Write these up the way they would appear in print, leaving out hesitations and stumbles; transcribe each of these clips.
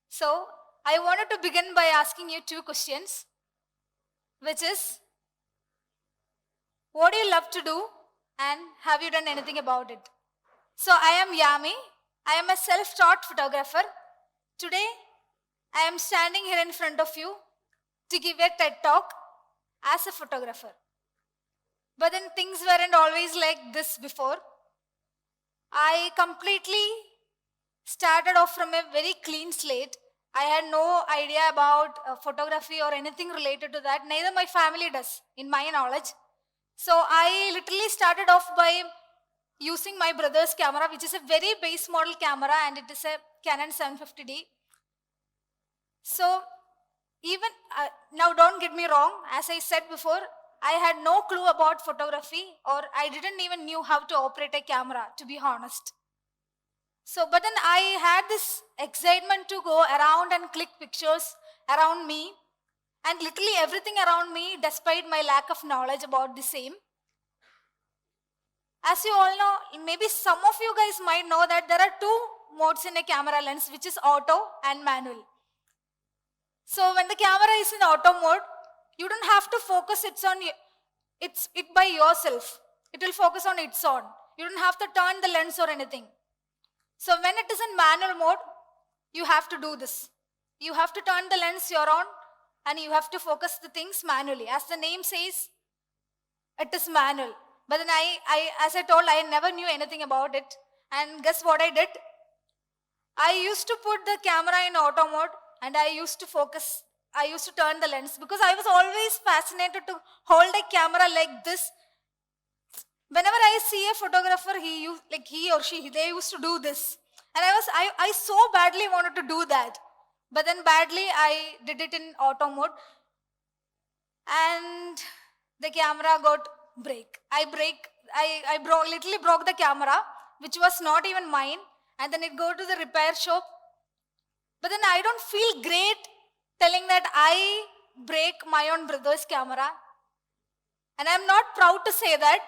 So, I wanted to begin by asking you two questions, which is, what do you love to do and have you done anything about it? So, I am Yaami. I am a self-taught photographer. Today, I am standing here in front of you to give a TED talk as a photographer. But then things weren't always like this before. I completely started off from a very clean slate. I had no idea about photography or anything related to that. Neither my family does, in my knowledge. So I literally started off by using my brother's camera, which is a very base model camera, and it is a Canon 750D. So even, now don't get me wrong, as I said before, I had no clue about photography, or I didn't even knew how to operate a camera, to be honest. So, but then I had this excitement to go around and click pictures around me, and literally everything around me, despite my lack of knowledge about the same. As you all know, maybe some of you guys might know that there are two modes in a camera lens, which is auto and manual. So when the camera is in auto mode, you don't have to focus it by yourself. It will focus on its own. You don't have to turn the lens or anything. So when it is in manual mode, you have to do this. You have to turn the lens your own, and you have to focus the things manually. As the name says, it is manual. But then as I told, I never knew anything about it. And guess what I did? I used to put the camera in auto mode, and I used to turn the lens, because I was always fascinated to hold a camera like this. Whenever I see a photographer, he or she, they used to do this. And I so badly wanted to do that. But then badly, I did it in auto mode. And the camera got break. I literally broke the camera, which was not even mine. And then it go to the repair shop. But then I don't feel great telling that I break my own brother's camera. And I'm not proud to say that.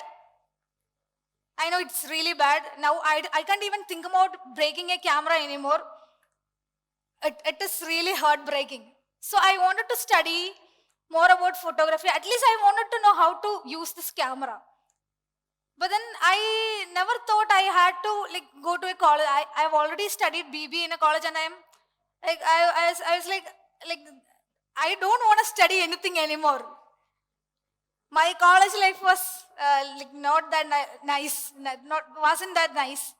I know it's really bad. Now I can't even think about breaking a camera anymore. It is really heartbreaking. So I wanted to study more about photography. At least I wanted to know how to use this camera. But then I never thought I had to go to a college. I've already studied BB in a college, and I was like I don't want to study anything anymore. My college life was not that nice, wasn't that nice.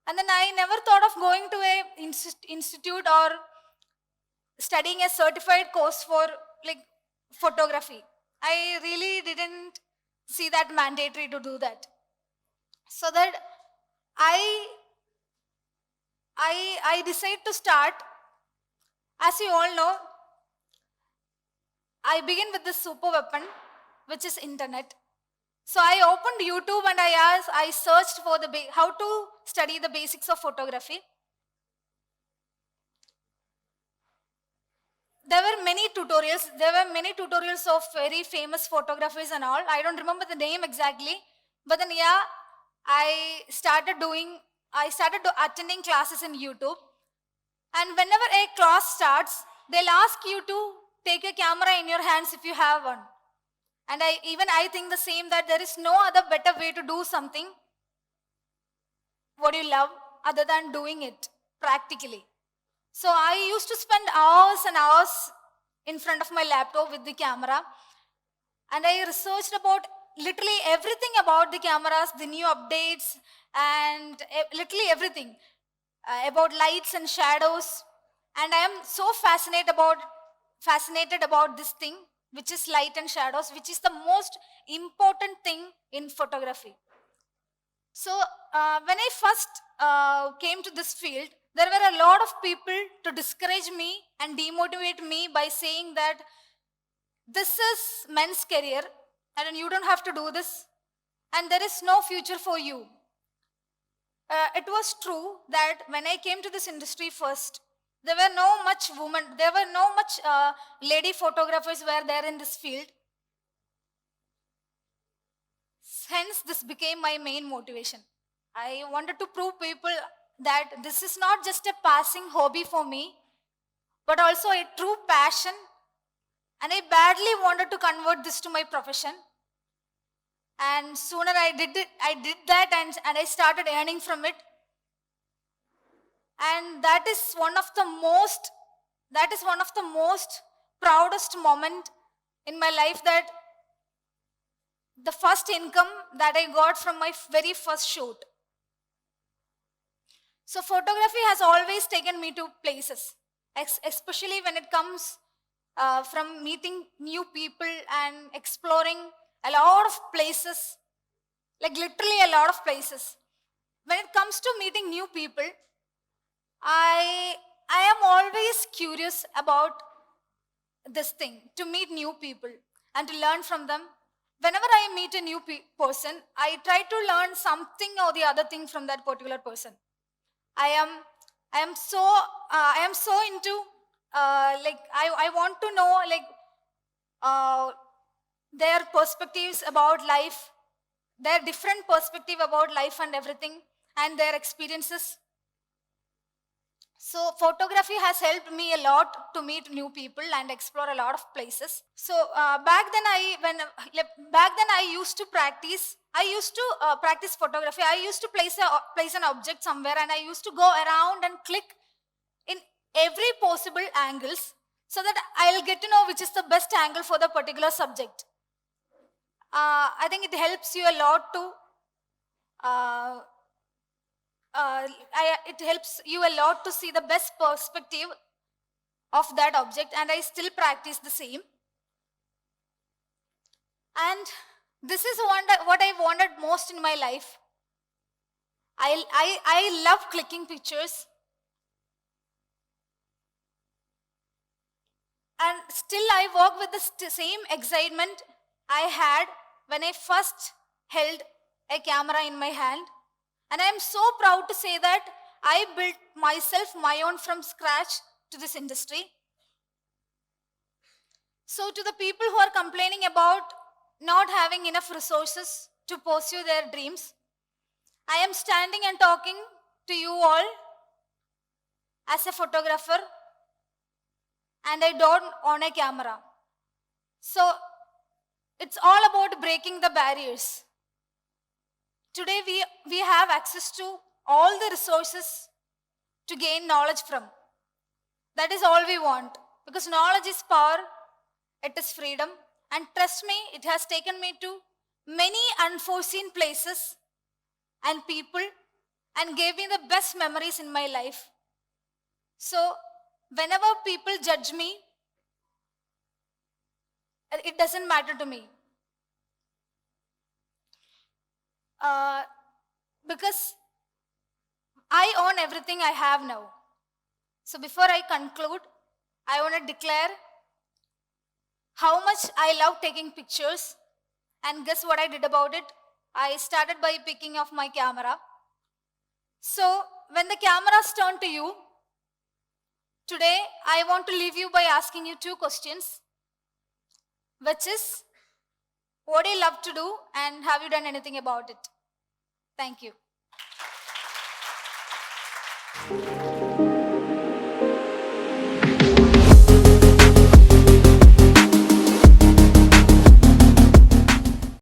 And then I never thought of going to a institute or studying a certified course for photography. I really didn't see that mandatory to do that. So that I decided to start. As you all know, I begin with this super weapon, which is internet. So I opened YouTube and I searched for how to study the basics of photography. There were many tutorials of very famous photographers and all. I don't remember the name exactly. But then I started attending classes in YouTube. And whenever a class starts, they'll ask you to take a camera in your hands if you have one. And I think the same, that there is no other better way to do something what you love other than doing it practically. So I used to spend hours and hours in front of my laptop with the camera, and I researched about literally everything about the cameras, the new updates, and literally everything about lights and shadows. And I am so fascinated about this thing, which is light and shadows, which is the most important thing in photography. So when I first came to this field, there were a lot of people to discourage me and demotivate me by saying that this is men's career and you don't have to do this, and there is no future for you. It was true that when I came to this industry first, there were no much lady photographers were there in this field. Hence, this became my main motivation. I wanted to prove people that this is not just a passing hobby for me, but also a true passion, and I badly wanted to convert this to my profession. And sooner I did that, and I started earning from it. And that is one of the most proudest moment in my life, that the first income that I got from my very first shoot. So photography has always taken me to places, especially when it comes from meeting new people and exploring a lot of places, like literally a lot of places. When it comes to meeting new people, I am always curious about this thing, to meet new people and to learn from them. Whenever I meet a new person, I try to learn something or the other thing from that particular person. I am so into like I want to know like their perspectives about life, their different perspective about life and everything, and their experiences. So photography has helped me a lot to meet new people and explore a lot of places. So back then I used to practice. I used to practice photography. I used to place an object somewhere, and I used to go around and click in every possible angles, so that I'll get to know which is the best angle for the particular subject. I think it helps you a lot to it helps you a lot to see the best perspective of that object, and I still practice the same. And this is what I wanted most in my life. I love clicking pictures, and still I work with the same excitement I had when I first held a camera in my hand. And I am so proud to say that I built myself my own from scratch to this industry. So to the people who are complaining about not having enough resources to pursue their dreams, I am standing and talking to you all as a photographer, and I don't own a camera. So it's all about breaking the barriers. Today we have access to all the resources to gain knowledge from. That is all we want, because knowledge is power, it is freedom, and trust me, it has taken me to many unforeseen places and people, and gave me the best memories in my life. So whenever people judge me, it doesn't matter to me. Because I own everything I have now. So before I conclude, I want to declare how much I love taking pictures. And guess what I did about it? I started by picking off my camera. So when the cameras turn to you, today I want to leave you by asking you two questions, which is, what do you love to do, and have you done anything about it? Thank you.